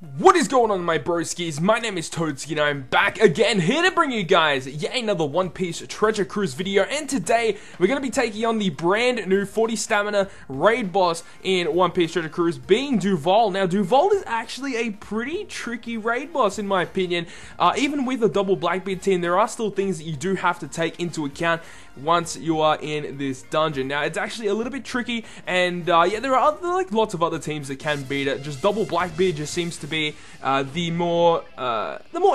What is going on, my broskiis? My name is Toadski and I'm back again, here to bring you guys yet another One Piece Treasure Cruise video. And today we're going to be taking on the brand new 40 stamina raid boss in One Piece Treasure Cruise, being Duval. Now Duval is actually a pretty tricky raid boss in my opinion. Even with a double Blackbeard team, there are still things that you do have to take into account once you are in this dungeon. Now it's actually a little bit tricky, and yeah, there are lots of other teams that can beat it. Just double Blackbeard just seems to be the more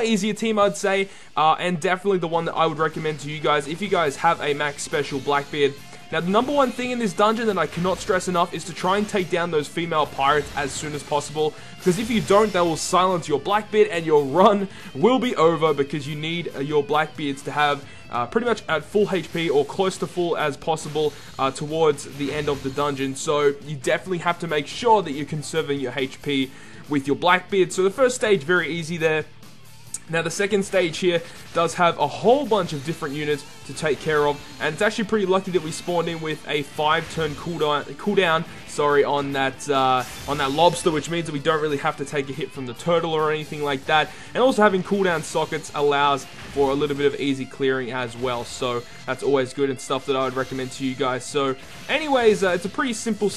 easier team, I'd say, and definitely the one that I would recommend to you guys if you guys have a max special Blackbeard. Now, the number one thing in this dungeon that I cannot stress enough is to try and take down those female pirates as soon as possible, because if you don't, they will silence your Blackbeard and your run will be over, because you need your Blackbeards to have pretty much at full HP or close to full as possible towards the end of the dungeon. So you definitely have to make sure that you're conserving your HP with your Blackbeard. So the first stage, very easy there. Now the second stage here does have a whole bunch of different units to take care of, and it's actually pretty lucky that we spawned in with a 5-turn cooldown on that lobster, which means that we don't really have to take a hit from the turtle or anything like that. And also having cooldown sockets allows for a little bit of easy clearing as well, so that's always good and stuff that I would recommend to you guys. So anyways, it's a pretty simple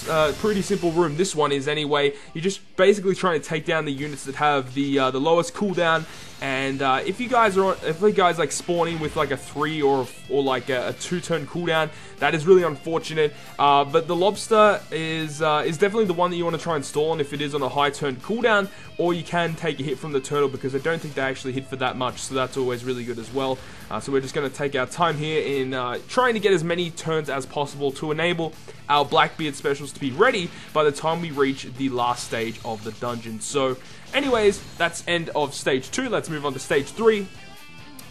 room, this one is anyway. You're just basically trying to take down the units that have the lowest cooldown. And if you guys like spawning with like a 3 or like a 2-turn cooldown, that is really unfortunate. But the lobster is definitely the one that you want to try and stall on if it is on a high turn cooldown, or you can take a hit from the turtle, because I don't think they actually hit for that much, so that's always really good as well. So we're just going to take our time here in trying to get as many turns as possible to enable our Blackbeard specials to be ready by the time we reach the last stage of the dungeon. So anyways, that's end of stage 2. Let's move on to stage 3.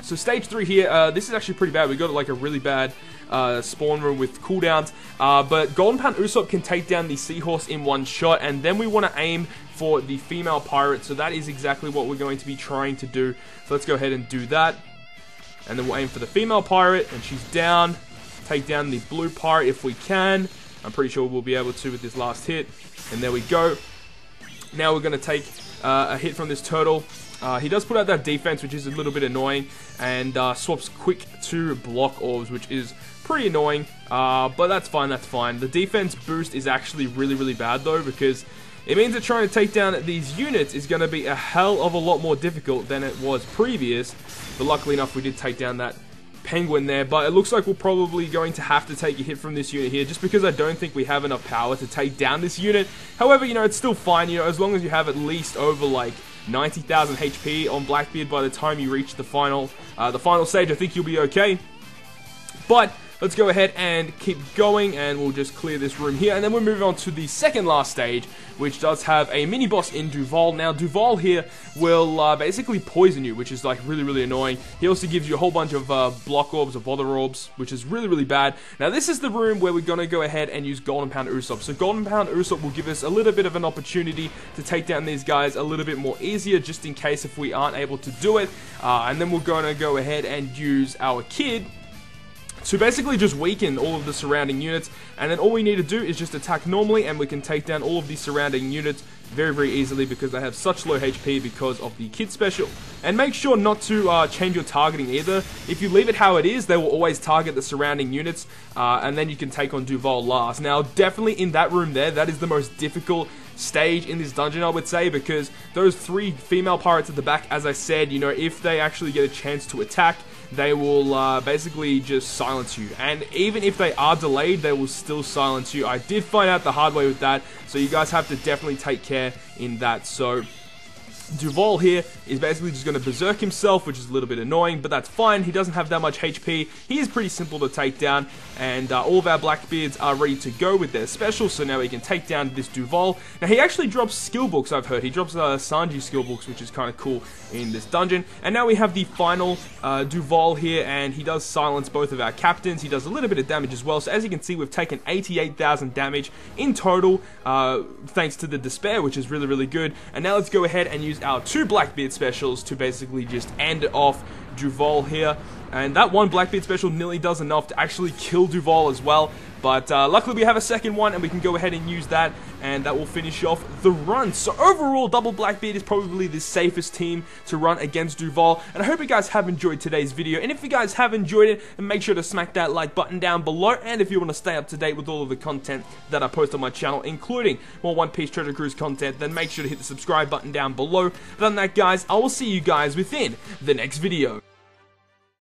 So stage 3 here, this is actually pretty bad. We got like a really bad spawn room with cooldowns, but Golden Pound Usopp can take down the seahorse in one shot, and then we want to aim for the female pirate, so that is exactly what we're going to be trying to do. So let's go ahead and do that, and then we'll aim for the female pirate, and she's down. Take down the blue pirate if we can. I'm pretty sure we'll be able to with this last hit, and there we go. Now we're going to take a hit from this turtle. He does put out that defense, which is a little bit annoying, and swaps quick to block orbs, which is pretty annoying, but that's fine, that's fine. The defense boost is actually really bad though, because it means that trying to take down these units is going to be a hell of a lot more difficult than it was previous. But luckily enough, we did take down that penguin there, but it looks like we're probably going to have to take a hit from this unit here, just because I don't think we have enough power to take down this unit. However, you know, it's still fine, you know, as long as you have at least over like 90,000 HP on Blackbeard by the time you reach the final stage. I think you'll be okay. But let's go ahead and keep going, and we'll just clear this room here, and then we'll move on to the second last stage, which does have a mini boss in Duval. Now Duval here will basically poison you, which is like really annoying. He also gives you a whole bunch of block orbs or bother orbs, which is really bad. Now this is the room where we're gonna go ahead and use Golden Pound Usopp. So Golden Pound Usopp will give us a little bit of an opportunity to take down these guys a little bit more easier, just in case if we aren't able to do it. And then we're gonna go ahead and use our kid to basically just weaken all of the surrounding units, and then all we need to do is just attack normally, and we can take down all of the surrounding units very easily, because they have such low HP because of the kid special. And make sure not to change your targeting either. If you leave it how it is, they will always target the surrounding units, and then you can take on Duval last. Now definitely in that room there, that is the most difficult stage in this dungeon, I would say, because those 3 female pirates at the back, as I said, you know, if they actually get a chance to attack, they will basically just silence you. And even if they are delayed, they will still silence you. I did find out the hard way with that, so you guys have to definitely take care in that. So Duval here is basically just going to berserk himself, which is a little bit annoying, but that's fine. He doesn't have that much HP. He is pretty simple to take down, and all of our Blackbeards are ready to go with their specials, so now we can take down this Duval. Now he actually drops skill books, I've heard. He drops Sanji skill books, which is kind of cool in this dungeon. And now we have the final Duval here, and he does silence both of our captains. He does a little bit of damage as well, so as you can see, we've taken 88,000 damage in total, thanks to the Despair, which is really good. And now let's go ahead and use our 2 Blackbeard specials to basically just end off Duval here. And that one Blackbeard special nearly does enough to actually kill Duval as well. But luckily we have a second one, and we can go ahead and use that, and that will finish off the run. So overall, Double Blackbeard is probably the safest team to run against Duval. And I hope you guys have enjoyed today's video. And if you guys have enjoyed it, then make sure to smack that like button down below. And if you want to stay up to date with all of the content that I post on my channel, including more One Piece Treasure Cruise content, then make sure to hit the subscribe button down below. Other than that, guys, I will see you guys within the next video.